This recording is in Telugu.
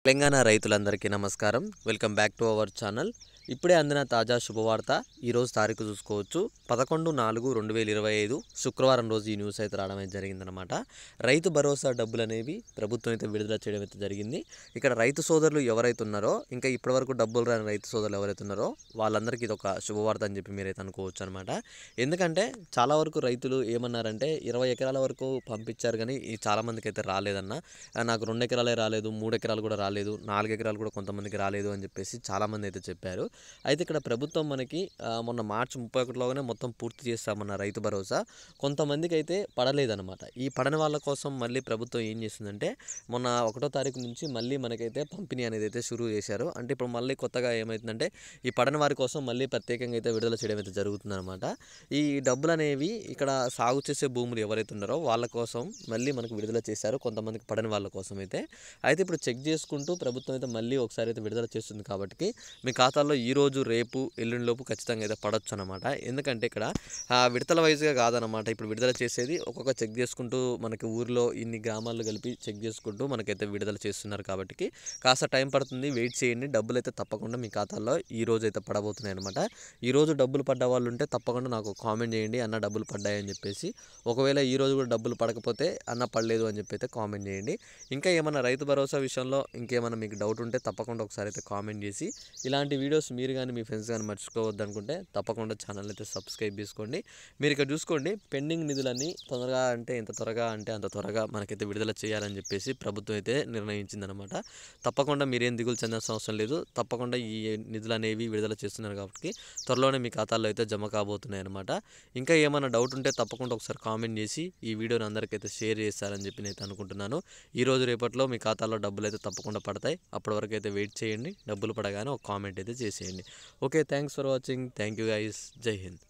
తెలంగాణ రైతులందరికీ నమస్కారం. Welcome back to our channel. ఇప్పుడే అందిన తాజా శుభవార్త. ఈరోజు తారీఖు చూసుకోవచ్చు 11/4/2025 శుక్రవారం రోజు ఈ న్యూస్ అయితే రావడం అయితే జరిగిందనమాట. రైతు భరోసా డబ్బులు అనేవి ప్రభుత్వం అయితే విడుదల చేయడం అయితే జరిగింది. ఇక్కడ రైతు సోదరులు ఎవరైతే ఉన్నారో, ఇంకా ఇప్పటివరకు డబ్బులు రాని రైతు సోదరులు ఎవరైతే ఉన్నారో వాళ్ళందరికీ ఇది ఒక శుభవార్త అని చెప్పి మీరైతే అనుకోవచ్చు అనమాట. ఎందుకంటే చాలా వరకు రైతులు ఏమన్నారంటే 20 ఎకరాల వరకు పంపించారు కానీ చాలామందికి అయితే రాలేదన్న, నాకు 2 ఎకరాలే రాలేదు, 3 ఎకరాలు కూడా రాలేదు, 4 ఎకరాలు కూడా కొంతమందికి రాలేదు అని చెప్పేసి చాలామంది అయితే చెప్పారు. అయితే ఇక్కడ ప్రభుత్వం మనకి మొన్న మార్చి 31లోనే మొత్తం పూర్తి చేస్తామన్న రైతు భరోసా కొంతమందికి అయితే పడలేదన్నమాట. ఈ పడని వాళ్ళ కోసం మళ్ళీ ప్రభుత్వం ఏం చేసిందంటే మొన్న 1వ తారీఖు నుంచి మళ్ళీ మనకైతే పంపిణీ అనేది అయితే షురూ చేశారు. అంటే ఇప్పుడు మళ్ళీ కొత్తగా ఏమవుతుందంటే ఈ పడని వారి కోసం మళ్ళీ ప్రత్యేకంగా అయితే విడుదల చేయడం అయితే జరుగుతుందన్నమాట. ఈ డబ్బులు అనేవి ఇక్కడ సాగు చేసే భూములు ఎవరైతే ఉన్నారో వాళ్ళ కోసం మళ్ళీ మనకు విడుదల చేశారు, కొంతమందికి పడని వాళ్ళ కోసం అయితే ఇప్పుడు చెక్ చేసుకుంటూ ప్రభుత్వం అయితే మళ్ళీ ఒకసారి అయితే విడుదల చేస్తుంది. కాబట్టి మీ ఖాతాల్లో ఈరోజు, రేపు, ఎల్లుండిలోపు ఖచ్చితంగా అయితే పడవచ్చు అనమాట. ఎందుకంటే ఇక్కడ విడతల వైజ్గా కాదనమాట. ఇప్పుడు విడుదల చేసేది ఒక్కొక్క చెక్ చేసుకుంటూ మనకి ఊరిలో ఇన్ని గ్రామాల్లో కలిపి చెక్ చేసుకుంటూ మనకైతే విడుదల చేస్తున్నారు. కాబట్టి కాస్త టైం పడుతుంది, వెయిట్ చేయండి. డబ్బులు అయితే తప్పకుండా మీ ఖాతాల్లో ఈ రోజు అయితే పడబోతున్నాయి అనమాట. ఈరోజు డబ్బులు పడ్డ వాళ్ళు ఉంటే తప్పకుండా నాకు కామెంట్ చేయండి, అన్న డబ్బులు పడ్డాయని చెప్పేసి. ఒకవేళ ఈరోజు కూడా డబ్బులు పడకపోతే అన్న పడలేదు అని చెప్పి అయితే కామెంట్ చేయండి. ఇంకా ఏమైనా రైతు భరోసా విషయంలో ఇంకేమైనా మీకు డౌట్ ఉంటే తప్పకుండా ఒకసారి అయితే కామెంట్ చేసి, ఇలాంటి వీడియోస్ మీరు కానీ మీ ఫ్రెండ్స్ కానీ మర్చిపోవద్దు అనుకుంటే తప్పకుండా ఛానల్ అయితే సబ్స్క్రైబ్ చేసుకోండి. మీరు ఇక్కడ చూసుకోండి, పెండింగ్ నిధులన్నీ తొందరగా అంటే ఎంత త్వరగా అంటే అంత త్వరగా మనకైతే విడుదల చేయాలని చెప్పేసి ప్రభుత్వం అయితే నిర్ణయించిందనమాట. తప్పకుండా మీరేం దిగులు చెందాల్సిన అవసరం లేదు. తప్పకుండా ఈ నిధులు అనేవి విడుదల చేస్తున్నారు కాబట్టి త్వరలోనే మీ ఖాతాల్లో అయితే జమ కాబోతున్నాయి అనమాట. ఇంకా ఏమైనా డౌట్ ఉంటే తప్పకుండా ఒకసారి కామెంట్ చేసి ఈ వీడియోని అందరికైతే షేర్ చేస్తారని చెప్పి నేను అనుకుంటున్నాను. ఈరోజు రేపట్లో మీ ఖాతాలో డబ్బులు అయితే తప్పకుండా పడతాయి. అప్పటి వరకు అయితే వెయిట్ చేయండి. డబ్బులు పడగానే ఒక కామెంట్ అయితే చేసేయండి. Okay, thanks for watching. Thank you guys. జై హింద్.